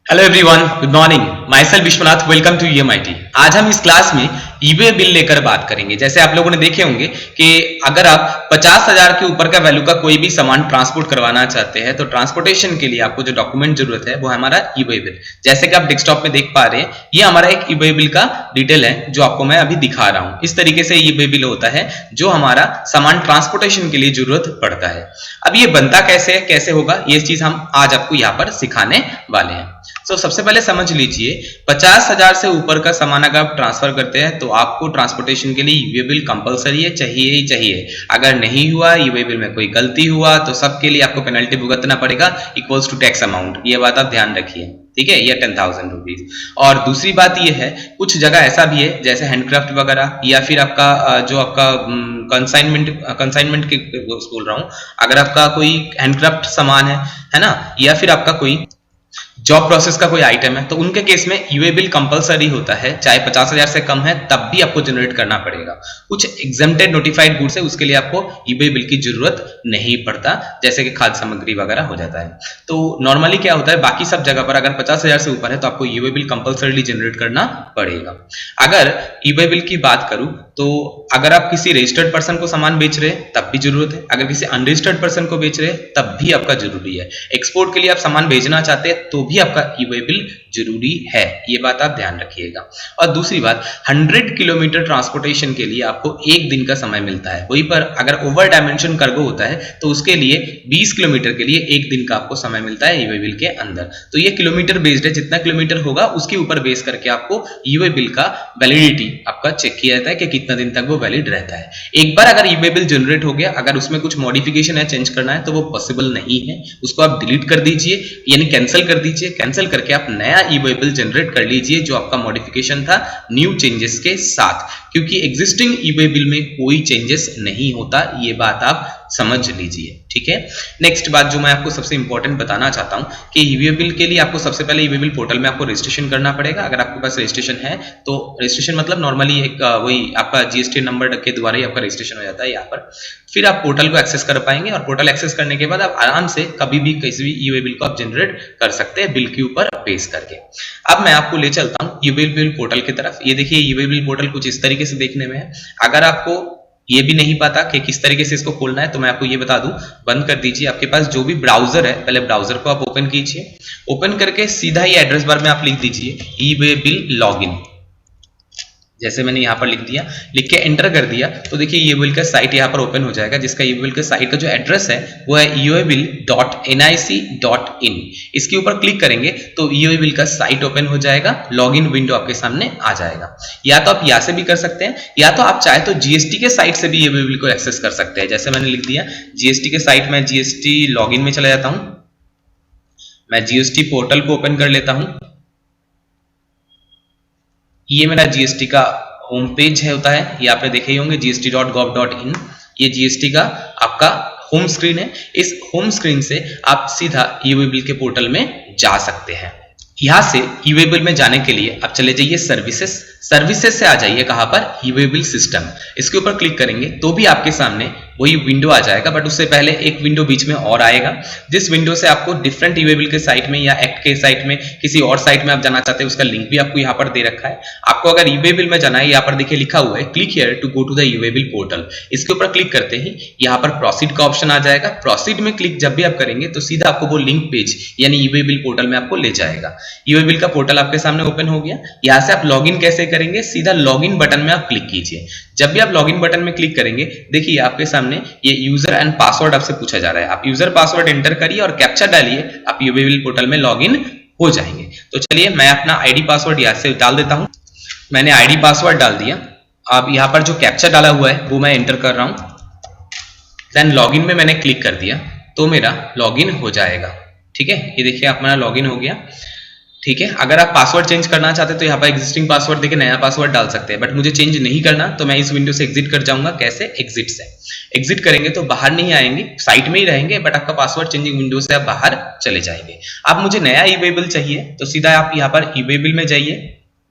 Hello everyone, good morning. Myself Vishwanath, welcome to EMIT. आज हम इस क्लास में ईबे बिल लेकर बात करेंगे। जैसे आप लोगों ने देखे होंगे कि अगर आप 50,000 के ऊपर का वैल्यू का कोई भी सामान ट्रांसपोर्ट करवाना चाहते हैं तो ट्रांसपोर्टेशन के लिए आपको जो डॉक्यूमेंट जरूरत है वो है हमारा ईबे बिल। जैसे कि आप डेस्कटॉप में देख पा रहे हैं, ये हमारा एक ईबे बिल का डिटेल है जो आपको मैं अभी दिखा रहा हूं। इस तरीके से ईबे बिल होता है जो हमारा सामान ट्रांसपोर्टेशन के लिए जरूरत पड़ता है। अब ये बनता कैसे है, कैसे होगा, ये चीज हम आज आपको यहाँ पर सिखाने वाले हैं। सबसे पहले समझ लीजिए, 50,000 से ऊपर का सामान अगर आप ट्रांसफर करते हैं तो आपको ट्रांसपोर्टेशन के लिए ईबे बिल कंपलसरी है, चाहिए ही चाहिए। अगर नहीं हुआ, ईबे बिल में कोई गलती हुआ तो सबके लिए आपको पेनल्टी भुगतना पड़ेगा इक्वल्स टू टैक्स अमाउंट। ये बात आप ध्यान रखिए, ठीक है। ये 10,000 रुपीज। और दूसरी बात ये है, कुछ जगह ऐसा भी है जैसे हैंडक्राफ्ट वगैरह या फिर आपका जो आपका कंसाइनमेंट के बोल रहा हूँ, अगर आपका कोई हैंडक्राफ्ट सामान है ना, या फिर आपका कोई जॉब प्रोसेस का कोई आइटम है तो उनके केस में ईबे बिल कंपलसरी होता है। चाहे 50,000 से कम है तब भी आपको जनरेट करना पड़ेगा। कुछ एग्जेम्प्टेड नोटिफाइड गुड्स है, उसके लिए आपको ईबे बिल की जरूरत नहीं पड़ता, जैसे कि खाद्य सामग्री वगैरह हो जाता है। तो नॉर्मली क्या होता है, बाकी सब जगह पर अगर 50,000 से ऊपर है तो आपको ईबे बिल कंपलसरी जनरेट करना पड़ेगा। अगर ईबे बिल की बात करूं तो अगर आप किसी रजिस्टर्ड पर्सन को सामान बेच रहे हैं तब भी जरूरत है, अगर किसी अनरजिस्टर्ड पर्सन को बेच रहे हैं तब भी आपका जरूरी है। एक्सपोर्ट के लिए आप सामान भेजना चाहते हैं तो भी आपका ईबे बिल जरूरी है, ये बात आप ध्यान रखिएगा। और दूसरी बात, 100 किलोमीटर ट्रांसपोर्टेशन के लिए आपको एक दिन का समय मिलता है। वहीं पर अगर ओवर डायमेंशन कार्गो होता है तो उसके लिए 20 किलोमीटर के लिए एक दिन का आपको समय मिलता है ईबे बिल के अंदर। तो ये किलोमीटर बेस्ड है, जितना किलोमीटर होगा उसके ऊपर बेस करके आपको ईबे बिल का वैलिडिटी आपका चेक किया जाता है कि कितना दिन तक वो वैलिड रहता है। एक बार अगर ईबे बिल जनरेट हो गया, अगर उसमें कुछ मॉडिफिकेशन है, चेंज करना है तो वो पॉसिबल नहीं है, उसको आप डिलीट कर दीजिए, यानी कैंसिल कर दीजिए। कैंसिल करके आप नया ईबे बिल जनरेट कर लीजिए जो आपका मॉडिफिकेशन था न्यू चेंजेस के साथ, क्योंकि एग्जिस्टिंग ईबे बिल में कोई चेंजेस नहीं होता, ये बात आप समझ लीजिए, ठीक है। नेक्स्ट बात जो मैं आपको सबसे इंपॉर्टेंट बताना चाहता हूं कि ईबे बिल के लिए आपको सबसे पहले ईबे बिल पोर्टल में आपको रजिस्ट्रेशन करना पड़ेगा। अगर आपके पास रजिस्ट्रेशन है तो रजिस्ट्रेशन मतलब नॉर्मली एक वही आपका जीएसटी नंबर के द्वारा ही आपका रजिस्ट्रेशन हो जाता है यहाँ पर। फिर आप पोर्टल को एक्सेस कर पाएंगे और पोर्टल एक्सेस करने के बाद आप आराम से कभी भी किसी भी ईबे बिल को आप जनरेट कर सकते हैं बिल के ऊपर बेस करके। अब मैं आपको ले चलता हूँ ईबे बिल पोर्टल की तरफ। ये देखिए, ईबे बिल पोर्टल कुछ इस तरीके से देखने में है। अगर आपको ये भी नहीं पता कि किस तरीके से इसको खोलना है तो मैं आपको ये बता दूं, बंद कर दीजिए। आपके पास जो भी ब्राउजर है, पहले ब्राउजर को आप ओपन कीजिए। ओपन करके सीधा ही एड्रेस बार में आप लिख दीजिए ईबे बिल लॉगिन। जैसे मैंने यहाँ पर लिख दिया, लिख के एंटर कर दिया तो देखिए ईबे बिल का साइट यहाँ पर ओपन हो जाएगा, जिसका ईबे बिल का साइट का जो एड्रेस है वो है eobil.nic.in। इसके ऊपर क्लिक करेंगे तो ईबे बिल का साइट ओपन हो जाएगा, लॉगिन विंडो आपके सामने आ जाएगा। या तो आप यहाँ से भी कर सकते हैं, या तो आप चाहे तो जीएसटी के साइट से भी ईबे बिल को एक्सेस कर सकते हैं। जैसे मैंने लिख दिया जीएसटी के साइट में, जीएसटी लॉगिन में चला जाता हूं, मैं जीएसटी पोर्टल को ओपन कर लेता हूं। ये मेरा जीएसटी का होम पेज है होता है, ये आपने देखे ही होंगे gst.gov.in। ये जीएसटी का आपका होम स्क्रीन है। इस होम स्क्रीन से आप सीधा ईबे बिल के पोर्टल में जा सकते हैं। यहां से ईबे बिल में जाने के लिए आप चले जाइए सर्विसेज। सर्विसेज से आ जाइए कहां पर, ईबे बिल सिस्टम। इसके ऊपर क्लिक करेंगे तो भी आपके सामने वही विंडो आ जाएगा, बट उससे पहले एक विंडो बीच में और आएगा, जिस विंडो से आपको डिफरेंट ईबे बिल के साइट में या एक्ट के साइट में, किसी और साइट में आप जाना चाहते हैं, उसका लिंक भी आपको यहाँ पर दे रखा है। आपको अगर ईबे बिल में जाना है, यहाँ पर देखिए लिखा हुआ है click here to go to the e way bill portal. इसके ऊपर क्लिक करते ही यहाँ पर प्रोसीड का ऑप्शन आ जाएगा। प्रोसीड में क्लिक जब भी आप करेंगे तो सीधा आपको वो लिंक पेज यानी ईबे बिल पोर्टल में आपको ले जाएगा। ईबे बिल का पोर्टल आपके सामने ओपन हो गया। यहाँ से आप लॉगिन कैसे करेंगे, सीधा लॉगिन बटन में आप क्लिक कीजिए। जब भी आप लॉगिन बटन में क्लिक करेंगे, देखिए आपके सामने ये यूजर एंड पासवर्ड आपसे पूछा जा रहा है। आप यूजर पासवर्ड एंटर करिए और कैप्चा डालिए, आप ईबे बिल पोर्टल में लॉगिन हो जाएंगे। तो चलिए मैं अपना आईडी पासवर्ड यहाँ से डाल देता हूं। मैंने आईडी पासवर्ड डाल दिया। अब यहाँ पर जो कैप्चा डाला हुआ है वो मैं एंटर कर रहा हूं। देन लॉगिन में मैंने क्लिक कर दिया तो मेरा लॉगिन हो जाएगा, ठीक है। ये देखिए आप मेरा लॉगिन हो गया, ठीक है। अगर आप पासवर्ड चेंज करना चाहते हैं तो यहाँ पर एग्जिस्टिंग पासवर्ड देके नया पासवर्ड डाल सकते हैं, बट मुझे चेंज नहीं करना तो मैं इस विंडो से एग्जिट कर जाऊंगा। कैसे, एग्जिट से। एग्जिट करेंगे तो बाहर नहीं आएंगे, साइट में ही रहेंगे, बट आपका पासवर्ड चेंजिंग विंडो से आप बाहर चले जाएंगे। अब मुझे नया ईबे बिल चाहिए तो सीधा आप यहाँ पर ईबे बिल में जाइए।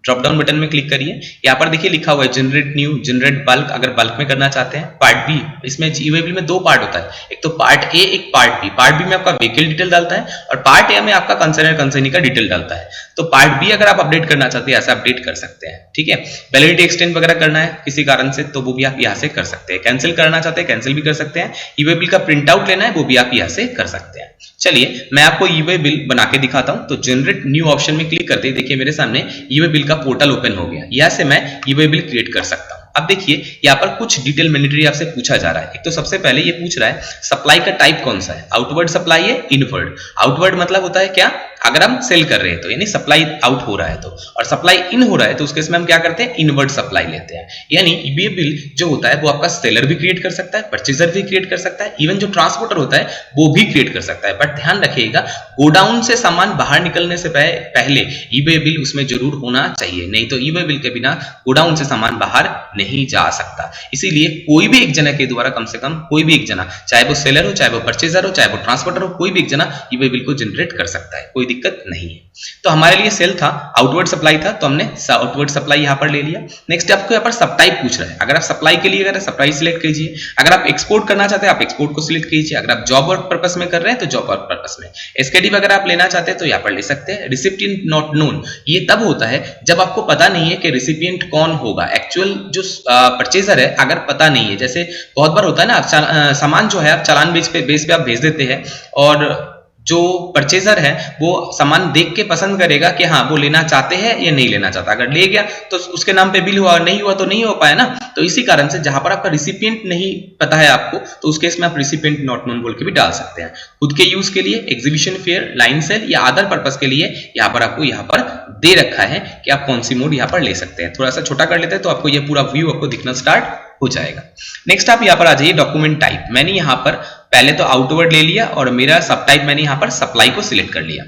ड्रॉप डाउन बटन में क्लिक करिए। यहाँ पर देखिए लिखा हुआ है जनरेट न्यू, जनरेट बल्क, अगर बल्क में करना चाहते हैं। पार्ट बी, इसमें ईवे बिल में दो पार्ट होता है, एक तो पार्ट ए, एक पार्ट बी। पार्ट बी में आपका व्हीकल डिटेल डालता है और पार्ट ए में आपका कंसर्न कंसर्नी का डिटेल डालता है। तो पार्ट बी अगर आप अपडेट करना चाहते हैं, ऐसे अपडेट कर सकते हैं, ठीक है। वैलिडिटी एक्सटेंड वगैरह करना है किसी कारण से, तो वो भी आप यहाँ से कर सकते हैं। कैंसिल करना चाहते हैं, कैंसिल भी कर सकते हैं। ईवे बिल का प्रिंट आउट लेना है, वो भी आप यहाँ से कर सकते हैं। चलिए मैं आपको ईवे बिल बना के दिखाता हूं। तो जनरेट न्यू ऑप्शन में क्लिक करते ही देखिए मेरे सामने ईवे बिल का पोर्टल ओपन हो गया। यहां से मैं ईवे बिल क्रिएट कर सकता हूं। अब देखिए यहाँ पर कुछ डिटेल मैंडेटरी आपसे पूछा जा रहा है। एक तो सबसे पहले ये पूछ रहा है सप्लाई का टाइप कौन सा है, आउटवर्ड सप्लाई है, इनवर्ड। आउटवर्ड मतलब होता है क्या, अगर हम सेल कर रहे हैं तो यानी सप्लाई आउट हो रहा है तो, और सप्लाई इन हो रहा है तो उसके इसमें हम क्या करते हैं, इनवर्ड सप्लाई लेते हैं। यानी ईवे बिल जो होता है वो आपका सेलर भी क्रिएट कर सकता है, परचेजर भी क्रिएट कर सकता है, इवन जो ट्रांसपोर्टर होता है वो भी क्रिएट कर सकता है। बट ध्यान रखिएगा गोडाउन से सामान बाहर निकलने से पहले ईवे बिल उसमें जरूर होना चाहिए, नहीं तो ईवे बिल के बिना गोडाउन से सामान बाहर नहीं जा सकता। इसीलिए कोई भी एक जना के द्वारा, कम से कम कोई भी एक जना, चाहे वो सेलर हो, चाहे वो परचेजर हो, चाहे वो ट्रांसपोर्टर हो, कोई भी एक जना ईवे बिल को जनरेट कर सकता है, कोई दिक्कत नहीं है। तो हमारे लिए सेल था, आउटवर्ड सप्लाई था, तो हमने आउटवर्ड सप्लाई यहां पर ले लिया। नेक्स्ट आपको यहाँ पर सब टाइप पूछ रहा है। अगर आप सप्लाई के लिए अगर सप्लाई सिलेक्ट कीजिए, अगर आप एक्सपोर्ट करना चाहते हैं आप एक्सपोर्ट को सिलेक्ट कीजिए, अगर आप जॉब वर्क पर्पस में कर रहे हैं तो जॉब वर्क पर्पस में। एसकेडी अगर आप लेना चाहते हैं तो यहाँ पर ले सकते हैं। रिसिपिएंट नॉट नोन, ये तब होता है जब आपको पता नहीं है कि रिसिपिएंट कौन होगा। एक्चुअल जो परचेजर है अगर पता नहीं है, जैसे बहुत बार होता है ना, सामान जो है आप चालान बेस पे आप भेज देते हैं और जो परचेजर है वो सामान देख के पसंद करेगा कि हाँ वो लेना चाहते हैं या नहीं लेना चाहता। अगर ले गया तो उसके नाम पे बिल हुआ, नहीं हुआ तो नहीं हो पाया ना। तो इसी कारण से जहां पर आपका रिसिपिएंट नहीं पता है आपको, तो उस केस में आप रिसिपिएंट नॉट नोन बोल के भी डाल सकते हैं। खुद के यूज के लिए, एग्जीबिशन फेयर, लाइन सेल या अदर पर्पस के लिए यहाँ पर आपको यहाँ पर दे रखा है कि आप कौन सी मोड यहाँ पर ले सकते हैं। थोड़ा सा छोटा कर लेते हैं तो आपको ये पूरा व्यू आपको दिखना स्टार्ट हो जाएगा। नेक्स्ट आप यहाँ पर आ जाइए डॉक्यूमेंट टाइप। मैंने यहाँ पर पहले तो आउटवर्ड ले लिया और मेरा सब टाइप मैंने यहाँ पर सप्लाई को सिलेक्ट कर लिया।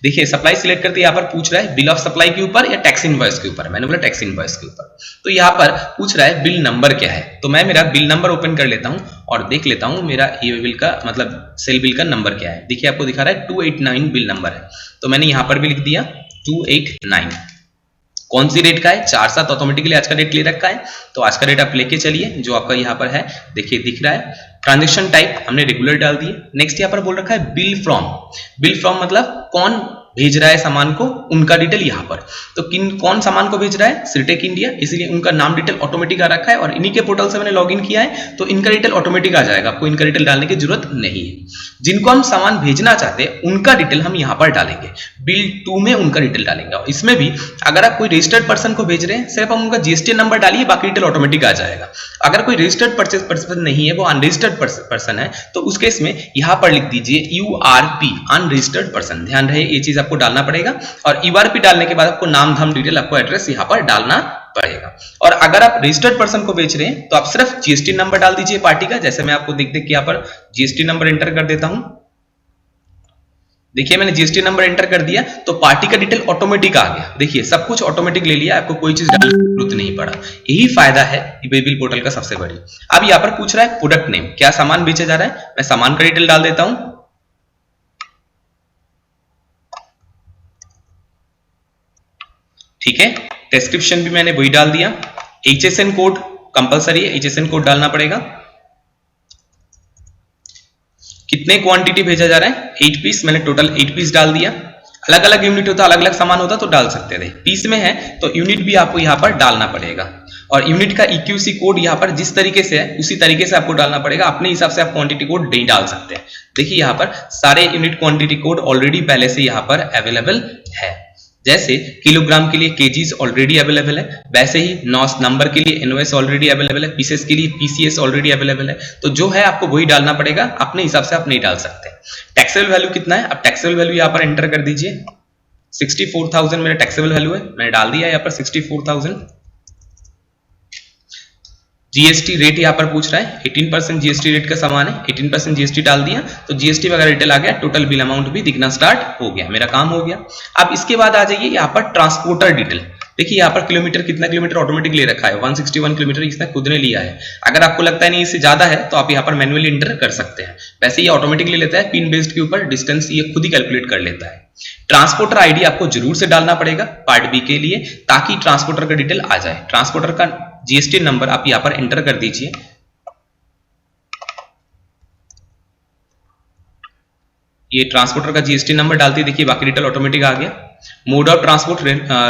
देखिए सप्लाई सिलेक्ट करते यहाँ पर पूछ रहा है बिल ऑफ सप्लाई के ऊपर या टैक्स इनवॉइस के ऊपर। मैंने बोला टैक्स इनवॉइस के ऊपर। तो यहाँ पर पूछ रहा है बिल नंबर क्या है, तो मैं मेरा बिल नंबर ओपन कर लेता हूँ और देख लेता हूँ मेरा ये बिल का मतलब सेल बिल का नंबर क्या है। देखिए आपको दिखा रहा है 289 बिल नंबर है, तो मैंने यहाँ पर भी लिख दिया 289। कौन सी रेट का है, 4/7 ऑटोमेटिकली आज का रेट ले रखा है, तो आज का रेट आप लेके चलिए जो आपका यहाँ पर है। देखिए दिख रहा है। ट्रांजैक्शन टाइप हमने रेगुलर डाल दिए। नेक्स्ट यहाँ पर बोल रखा है बिल फ्रॉम। बिल फ्रॉम मतलब कौन भेज रहा है सामान को, उनका डिटेल यहाँ पर। तो कौन सामान को भेज रहा है, सिरटेक इंडिया, इसलिए उनका नाम डिटेल ऑटोमेटिक आ रखा है और इन्हीं के पोर्टल से मैंने लॉगिन किया है तो इनका डिटेल ऑटोमेटिक आ जाएगा, आपको इनका डिटेल डालने की जरूरत नहीं है। जिनको हम सामान भेजना चाहते हैं उनका डिटेल हम यहाँ पर डालेंगे, बिल 2 में उनका डिटेल डालेंगे। और इसमें भी अगर आप कोई रजिस्टर्ड पर्सन को भेज रहे हैं, सिर्फ हम उनका जीएसटी नंबर डालिए, बाकी डिटेल ऑटोमेटिक आ जाएगा। अगर कोई रजिस्टर्ड परचेज पर्सन नहीं है, वो अनरजिस्टर्ड पर्सन है, तो उस केस में यहाँ पर लिख दीजिए यूआरपी, अनरजिस्टर्ड पर्सन। ध्यान रहे ये चीज आपको डालना पड़ेगा। और यूआरपी डालने के बाद आपको नाम धाम डिटेल, आपको एड्रेस यहाँ पर डालना पड़ेगा। और अगर आप रजिस्टर्ड पर्सन को बेच रहे हैं तो आप सिर्फ जीएसटी नंबर डाल दीजिए पार्टी का। जैसे मैं आपको देख के यहाँ पर जीएसटी नंबर एंटर कर देता हूं। देखिए मैंने जीएसटी नंबर एंटर कर दिया तो पार्टी का डिटेल ऑटोमेटिक आ गया। देखिए सब कुछ ऑटोमेटिक ले लिया, आपको कोई चीज डालने की जरूरत नहीं पड़ा। यही फायदा है ईबे बिल पोर्टल का सबसे बड़ी। अब यहाँ पर पूछ रहा है प्रोडक्ट नेम, क्या सामान बेचा जा रहा है, मैं सामान का डिटेल डाल देता हूं। ठीक है, डिस्क्रिप्शन भी मैंने वही डाल दिया। HSN कोड कंपलसरी है, HSN कोड डालना पड़ेगा। कितने क्वांटिटी भेजा जा रहा है, 8 पीस, मैंने टोटल 8 पीस डाल दिया। अलग अलग यूनिट होता, अलग अलग सामान होता तो डाल सकते थे। पीस में है तो यूनिट भी आपको यहाँ पर डालना पड़ेगा। और यूनिट का EQC कोड यहाँ पर जिस तरीके से है उसी तरीके से आपको डालना पड़ेगा। अपने हिसाब से आप क्वांटिटी कोड नहीं डाल सकते हैं। देखिए यहाँ पर सारे यूनिट क्वांटिटी कोड ऑलरेडी पहले से यहाँ पर अवेलेबल है। जैसे किलोग्राम के लिए केजीज ऑलरेडी अवेलेबल है, वैसे ही नॉस नंबर के लिए एनओएस ऑलरेडी अवेलेबल है, पीसेस के लिए पीसीएस ऑलरेडी अवेलेबल है। तो जो है आपको वही डालना पड़ेगा, अपने हिसाब से आप नहीं डाल सकते। टैक्सेबल वैल्यू कितना है, अब टैक्सेबल वैल्यू यहाँ पर एंटर कर दीजिए। 64,000 मेरा टैक्सेबल वैल्यू है, मैंने डाल दिया यहाँ पर 64,000। जीएसटी रेट यहाँ पर पूछ रहा है, 18% जीएसटी रेट का सामान है, 18% जीएसटी डाल दिया तो जीएसटी वगैरह डिटेल आ गया। टोटल बिल अमाउंट भी दिखना स्टार्ट हो गया, मेरा काम हो गया। अब इसके बाद आ जाइए यहाँ पर ट्रांसपोर्टर डिटेल। देखिए यहाँ पर किलोमीटर, कितना किलोमीटर ऑटोमेटिक ले रखा है, 161 किलोमीटर इसने खुद ने लिया है। अगर आपको लगता है नहीं इससे ज्यादा है तो आप यहाँ पर मैनुअली एंटर कर सकते हैं। वैसे ये ऑटोमेटिक ले लेता है, पिन बेस्ड के ऊपर डिस्टेंस ये खुद ही कैलकुलेट कर लेता है। ट्रांसपोर्टर आईडी आपको जरूर से डालना पड़ेगा पार्ट बी के लिए, ताकि ट्रांसपोर्टर का डिटेल आ जाए। ट्रांसपोर्टर का जीएसटी नंबर आप यहां पर एंटर कर दीजिए। ये ट्रांसपोर्टर का जीएसटी नंबर डालते ही देखिए बाकी डिटेल ऑटोमेटिक आ गया। Mode of transport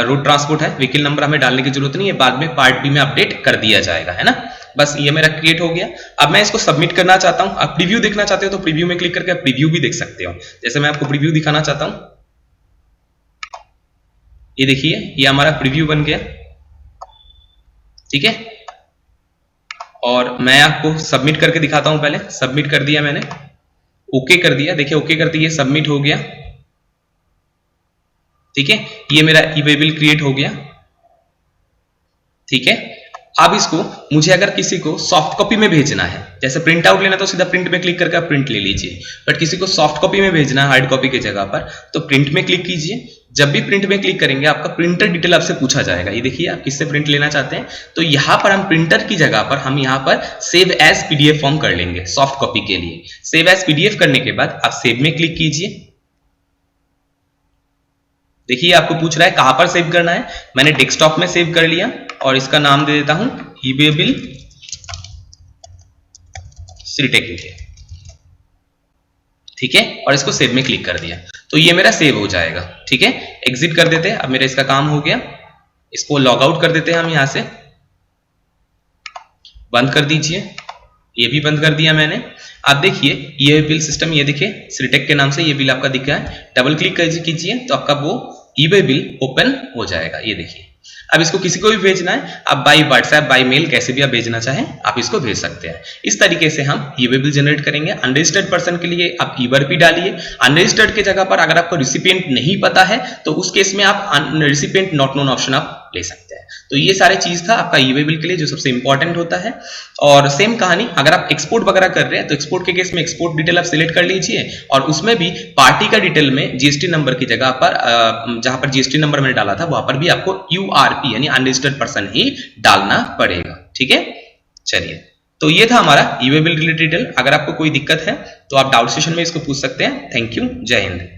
road transport है, व्हीकल नंबर हमें डालने की जरूरत नहीं है, बाद में पार्ट बी में अपडेट कर दिया जाएगा, है ना। बस ये मेरा क्रिएट हो गया। अब मैं इसको सबमिट करना चाहता हूं। आप प्रीव्यू देखना चाहते हो तो प्रीव्यू में क्लिक करके आप प्रीव्यू भी देख सकते हो। जैसे मैं आपको प्रीव्यू दिखाना चाहता हूं, ये देखिए ये हमारा प्रीव्यू बन गया, ठीक है। और मैं आपको सबमिट करके दिखाता हूं। पहले सबमिट कर दिया मैंने, ओके कर दिया, देखिए ओके कर दिया, सबमिट हो गया, ठीक है। ये मेरा ई-वे बिल क्रिएट हो गया, ठीक है। अब इसको मुझे अगर किसी को सॉफ्ट कॉपी में भेजना है, जैसे प्रिंट आउट लेना तो सीधा प्रिंट में क्लिक करके आप प्रिंट ले लीजिए, बट किसी को सॉफ्ट कॉपी में भेजना है हार्ड कॉपी की जगह पर, तो प्रिंट में क्लिक कीजिए। जब भी प्रिंट में क्लिक करेंगे आपका प्रिंटर डिटेल आपसे पूछा जाएगा। ये देखिए आप किससे प्रिंट लेना चाहते हैं, तो यहां पर हम प्रिंटर की जगह पर हम यहां पर सेव एज पीडीएफ फॉर्म कर लेंगे सॉफ्ट कॉपी के लिए। सेव एज पीडीएफ करने के बाद आप सेव में क्लिक कीजिए। देखिए आपको पूछ रहा है कहां पर सेव करना है, मैंने डेस्कटॉप में सेव कर लिया और इसका नाम दे देता हूं ई-वे बिल सीटेक, ठीक है। और इसको सेव में क्लिक कर दिया तो ये मेरा सेव हो जाएगा, ठीक है। एग्जिट कर देते हैं, अब मेरा इसका काम हो गया। इसको लॉग आउट कर देते हैं हम, यहां से बंद कर दीजिए, ये भी बंद कर दिया मैंने। आप देखिए ये बिल सिस्टम, ये देखिए सीटेक के नाम से ये बिल आपका दिख रहा है। डबल क्लिक कीजिए तो आपका वो ई-वे बिल ओपन हो जाएगा, ये देखिए। अब इसको किसी को भी भेजना है, आप बाई व्हाट्सएप बाई मेल कैसे भी आप भेजना चाहें आप इसको भेज सकते हैं। इस तरीके से हम ई-वे बिल जनरेट करेंगे। अनरजिस्टर्ड पर्सन के लिए आप ई-वर्पी डालिए। अनरजिस्टर्ड के जगह पर अगर आपको रिसिपिएंट नहीं पता है तो उस केस में आप रिसिपिएंट नॉट नोन ऑप्शन आप ले सकते हैं। तो ये सारे चीज था आपका ई-वे बिल के लिए जो सबसे इंपॉर्टेंट होता है। और सेम कहानी अगर आप एक्सपोर्ट वगैरह कर रहे हैं तो एक्सपोर्ट के केस में एक्सपोर्ट डिटेल आप सिलेक्ट कर लीजिए और उसमें भी पार्टी का डिटेल में जीएसटी नंबर की जगह पर जहां पर जीएसटी नंबर मैंने डाला था वहां पर भी आपको यूआरपी यानी अनरजिस्टर्ड पर्सन ही डालना पड़ेगा, ठीक है। चलिए, तो ये था हमारा ई-वे बिल रिलेटेड डिटेल। अगर आपको कोई दिक्कत है तो आप डाउट सेशन में इसको पूछ सकते हैं। थैंक यू, जय हिंद।